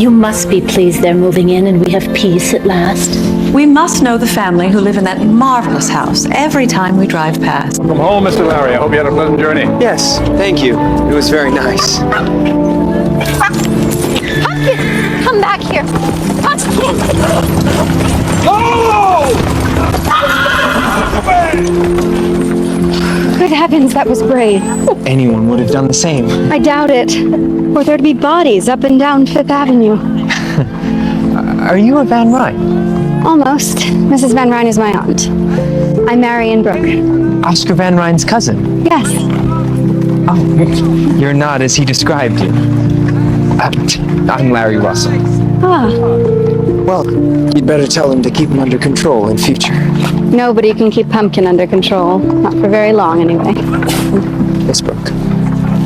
You must be pleased they're moving in and we have peace at last. We must know the family who live in that marvelous house every time we drive past. Welcome home, Mr. Larry. I hope you had a pleasant journey. Yes, thank you. It was very nice. Pumpkin! Come back here. Pumpkin! Good heavens, that was brave. Anyone would have done the same. I doubt it. Or there'd be bodies up and down Fifth Avenue. Are you a Van Ryn? Almost. Mrs. Van Ryn is my aunt. I'm Marian Brook. Oscar Van Ryn's cousin? Yes. Oh, you're not as he described you. I'm Larry Russell. Ah. Well, you'd better tell him to keep him under control in future. Nobody can keep Pumpkin under control. Not for very long, anyway. Miss Brook.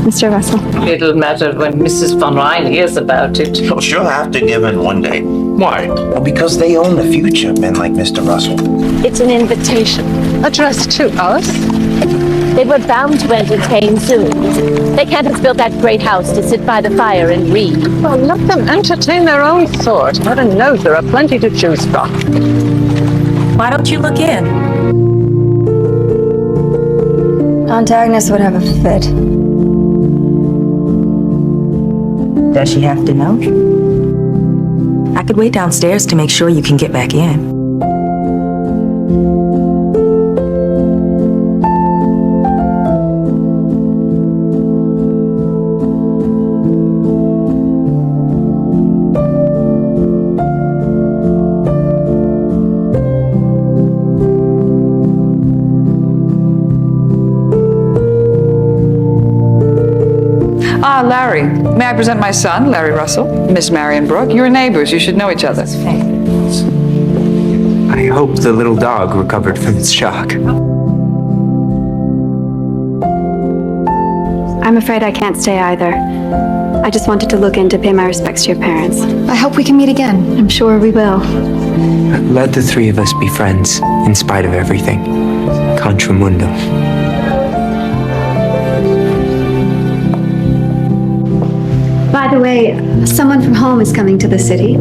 Mr. Russell. It'll matter when Mrs. Van Ryn hears about it. Oh, she'll have to give in one day. Why? Well, because they own the future, men like Mr. Russell. It's an invitation. Addressed to us? They were bound to entertain soon. They can't have built that great house to sit by the fire and read. Well, let them entertain their own sort. Heaven knows there are plenty to choose from. Why don't you look in? Aunt Agnes would have a fit. Does she have to know? I could wait downstairs to make sure you can get back in. Larry. May I present my son, Larry Russell? Miss Marian Brook. You're neighbors. You should know each other. I hope the little dog recovered from its shock. I'm afraid I can't stay either. I just wanted to look in to pay my respects to your parents. I hope we can meet again. I'm sure we will. Let the three of us be friends, in spite of everything. Contra mundum. By the way, someone from home is coming to the city.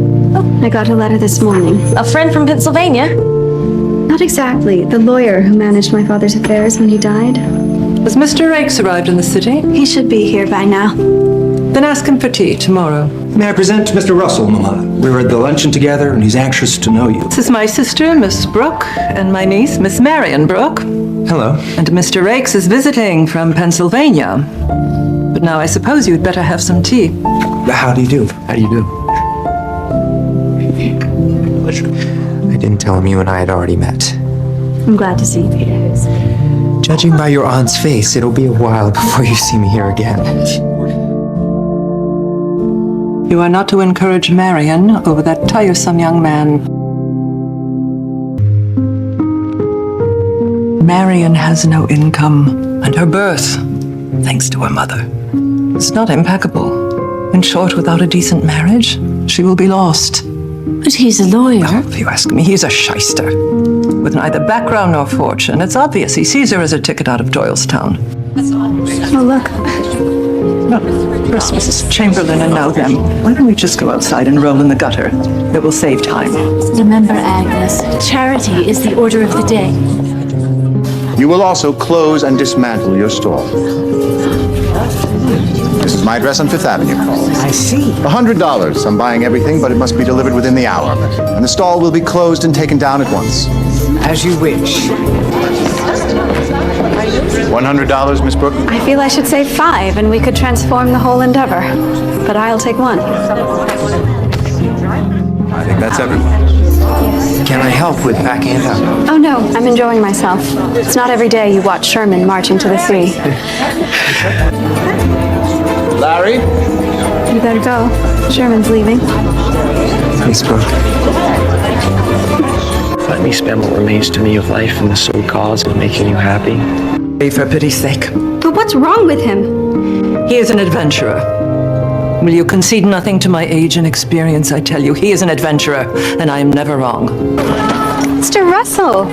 I got a letter this morning. A friend from Pennsylvania? Not exactly. The lawyer who managed my father's affairs when he died. Has Mr. Rakes arrived in the city? He should be here by now. Then ask him for tea tomorrow. May I present Mr. Russell, Mama? We were at the luncheon together, and he's anxious to know you. This is my sister, Miss Brook, and my niece, Miss Marian Brook. Hello. And Mr. Rakes is visiting from Pennsylvania. But now I suppose you'd better have some tea. How do you do? How do you do? Pleasure. I didn't tell him you and I had already met. I'm glad to see you, Peter. Judging by your aunt's face, it'll be a while before you see me here again. You are not to encourage Marian over that tiresome young man. Marian has no income, and her birth, thanks to her mother, is not impeccable. In short, without a decent marriage, she will be lost. But he's a lawyer. Oh, if you ask me, he's a shyster. With neither background nor fortune. It's obvious he sees her as a ticket out of Doylestown. Oh, look. No, first Mrs. Chamberlain and now them. Why don't we just go outside and roll in the gutter? It will save time. Remember, Agnes, charity is the order of the day. You will also close and dismantle your store. This is my address on Fifth Avenue. I see. $100. I'm buying everything, but it must be delivered within the hour. And the stall will be closed and taken down at once. As you wish. $100, Miss Brook? I feel I should say 5, and we could transform the whole endeavor. But I'll take 1. I think that's everyone. Can I help with packing it up? Oh, no, I'm enjoying myself. It's not every day you watch Sherman marching to the sea. Larry? You better go. Sherman's leaving. Miss Brook. Let me spend what remains to me of life in the sole cause of making you happy. For pity's sake. But what's wrong with him? He is an adventurer. Will you concede nothing to my age and experience? I tell you, he is an adventurer, and I am never wrong. Mr. Russell!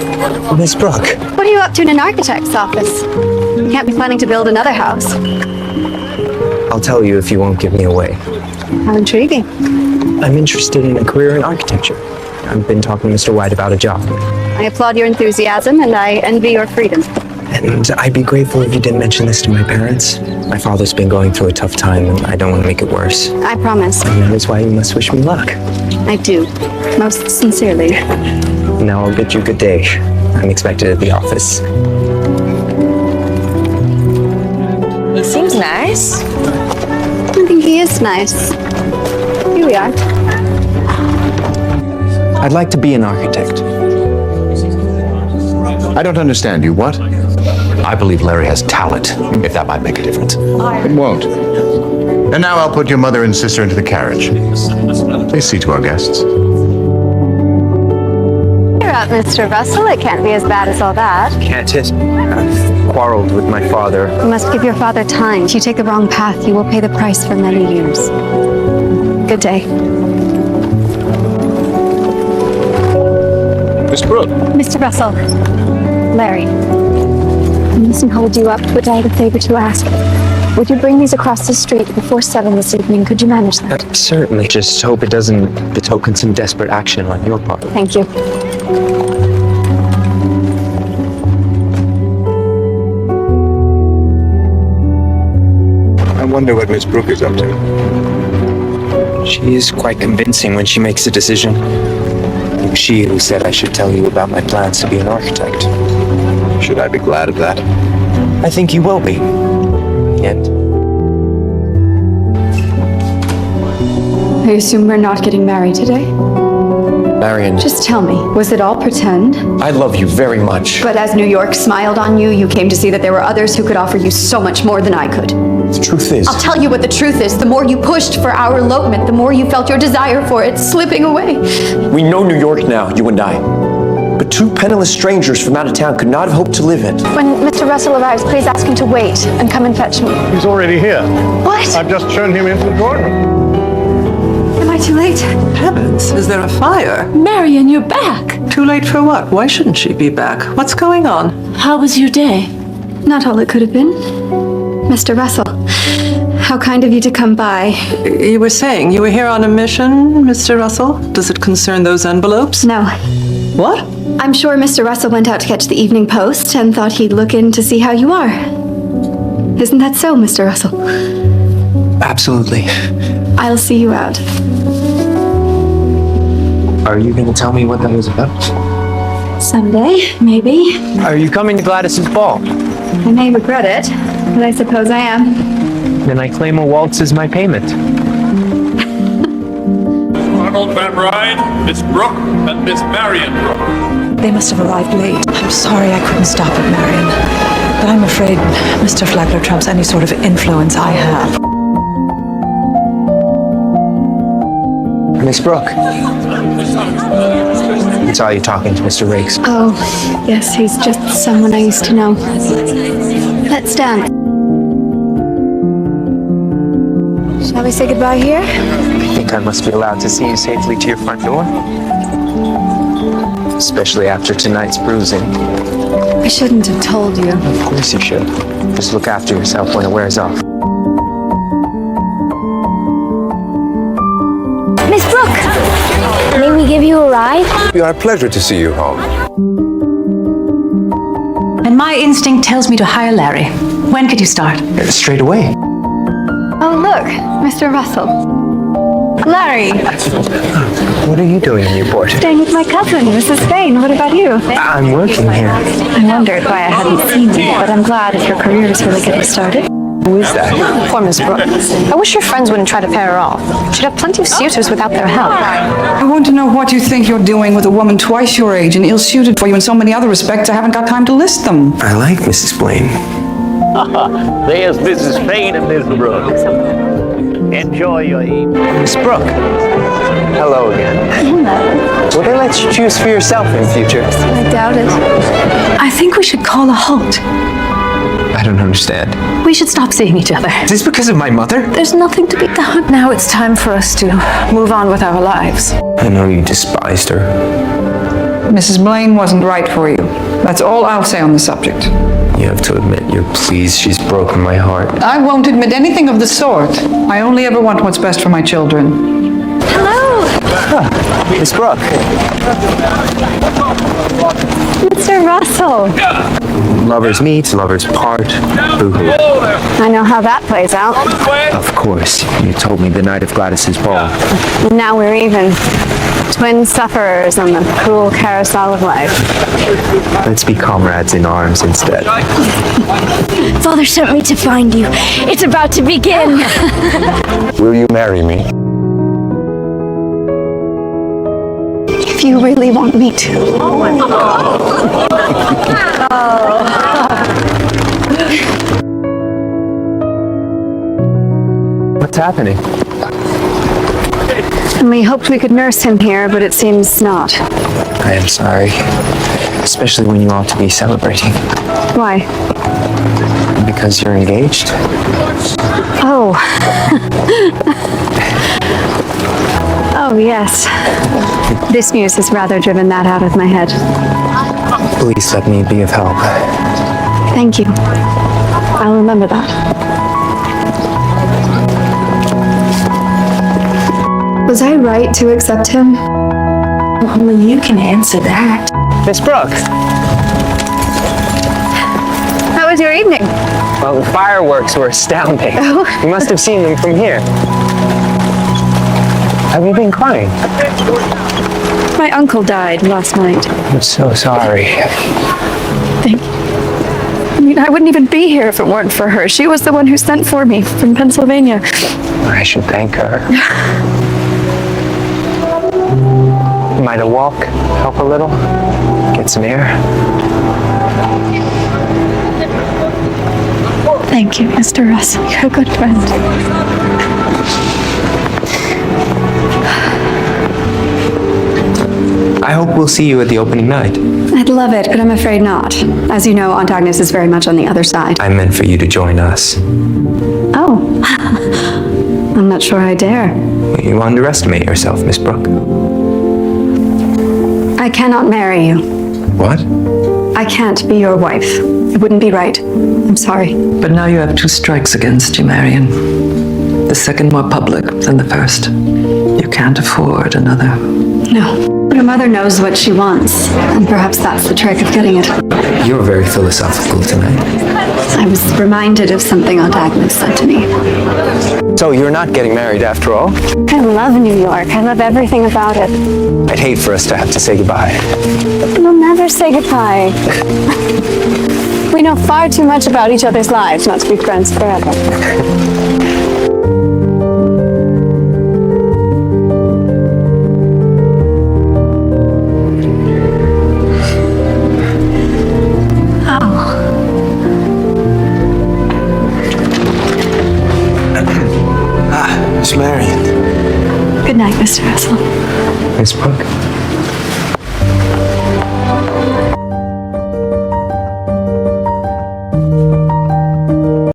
Miss Brook. What are you up to in an architect's office? You can't be planning to build another house. I'll tell you if you won't give me away. How intriguing. I'm interested in a career in architecture. I've been talking to Mr. White about a job. I applaud your enthusiasm and I envy your freedom. And I'd be grateful if you didn't mention this to my parents. My father's been going through a tough time and I don't want to make it worse. I promise. And that is why you must wish me luck. I do. Most sincerely. Now I'll bid you good day. I'm expected at the office. He seems nice. I think he is nice. Here we are. I'd like to be an architect. I don't understand you. What? I believe Larry has talent, if that might make a difference. It won't. And now I'll put your mother and sister into the carriage. Please see to our guests. You're out, Mr. Russell. It can't be as bad as all that. Can't it? I've quarreled with my father. You must give your father time. If you take the wrong path, you will pay the price for many years. Good day. Miss Brook. Mr. Russell. Larry. I mustn't hold you up, but I have a favor to ask. Would you bring these across the street before 7 this evening? Could you manage that? Certainly. Just hope it doesn't betoken some desperate action on your part. Thank you. I wonder what Miss Brook is up to. She is quite convincing when she makes a decision. It was she who said I should tell you about my plans to be an architect. Should I be glad of that? I think you will be. Yet. I assume we're not getting married today? Marian, Just tell me, was it all pretend? I love you very much. But as New York smiled on you, you came to see that there were others who could offer you so much more than I could. The truth is, I'll tell you what the truth is. The more you pushed for our elopement, the more you felt your desire for it slipping away. We know New York now, you and I. But two penniless strangers from out of town could not have hoped to live it. When Mr. Russell arrives, please ask him to wait and come and fetch me. He's already here. What? I've just shown him into the drawing room. Am I too late? Heavens, is there a fire? Marian, you're back. Too late for what? Why shouldn't she be back? What's going on? How was your day? Not all it could have been. Mr. Russell, how kind of you to come by. You were saying you were here on a mission, Mr. Russell? Does it concern those envelopes? No. What? I'm sure Mr. Russell went out to catch the evening post and thought he'd look in to see how you are. Isn't that so, Mr. Russell? absolutely. I'll see you out. Are you going to tell me what that was about? Someday, maybe. Are you coming to Gladys's ball? I may regret it, but I suppose I am. Then I claim a waltz as my payment. Arnold Van Ryn, Miss Brook, and Miss Marian Brook. They must have arrived late. I'm sorry I couldn't stop at Marian. But I'm afraid Mr. Flagler trumps any sort of influence I have. Miss Brook. I saw you talking to Mr. Riggs. Oh, yes, he's just someone I used to know. Let's dance. Shall we say goodbye here? I think I must be allowed to see you safely to your front door. Especially after tonight's bruising. I shouldn't have told you. Of course you should. Just look after yourself when it wears off. Miss Brook! May we give you a ride? It would be our pleasure to see you home. And my instinct tells me to hire Larry. When could you start? Straight away. Oh, look, Mr. Russell. Larry! What are you doing in Newport? Staying with my cousin, Mrs. Spain. What about you? I'm working here. I wondered why I hadn't seen you, but I'm glad if your career is really getting started. Who is that? Poor Miss Brook. I wish your friends wouldn't try to pair her off. She'd have plenty of suitors without their help. I want to know what you think you're doing with a woman twice your age and ill-suited for you in so many other respects I haven't got time to list them. I like Mrs. Blaine. There's Mrs. Payne and Miss Brook. Enjoy your evening. Miss Brook. Hello again. Hello. Will they let you choose for yourself in future? I doubt it. I think we should call a halt. I don't understand. We should stop seeing each other. Is this because of my mother? There's nothing to be done. Now it's time for us to move on with our lives. I know you despised her. Mrs. Blaine wasn't right for you. That's all I'll say on the subject. You have to admit you're pleased she's broken my heart. I won't admit anything of the sort. I only ever want what's best for my children. Hello. Miss Brook. Mr. Russell. Lovers meet, lovers part. Boo-hoo. I know how that plays out. Of course. You told me the night of Gladys's ball. Now we're even. Twin sufferers on the cruel carousel of life. Let's be comrades in arms instead. Father sent me to find you. It's about to begin. Will you marry me? If you really want me to. What's happening? We hoped we could nurse him here, but it seems not. I am sorry. Especially when you ought to be celebrating. Why? Because you're engaged. Oh. Oh, yes. This news has rather driven that out of my head. Please let me be of help. Thank you. I'll remember that. Was I right to accept him? Only you can answer that. Miss Brook. How was your evening? Well, the fireworks were astounding. Oh. You must have seen them from here. Have you been crying? My uncle died last night. I'm so sorry. Thank you. I mean, I wouldn't even be here if it weren't for her. She was the one who sent for me from Pennsylvania. I should thank her. Might a walk help a little? Get some air? Thank you, Mr. Russell. You're a good friend. I hope we'll see you at the opening night. I'd love it, but I'm afraid not. As you know, Aunt Agnes is very much on the other side. I meant for you to join us. Oh. I'm not sure I dare. You underestimate yourself, Miss Brook. I cannot marry you. What? I can't be your wife. It wouldn't be right. I'm sorry. But now you have 2 strikes against you, Marian. The second more public than the first. You can't afford another. No. Your mother knows what she wants, and perhaps that's the trick of getting it. You're very philosophical tonight. I was reminded of something Aunt Agnes said to me. So you're not getting married after all? I love New York. I love everything about it. I'd hate for us to have to say goodbye. We'll never say goodbye. We know far too much about each other's lives not to be friends forever. Miss Marian. Good night, Mr. Russell. Miss Brook.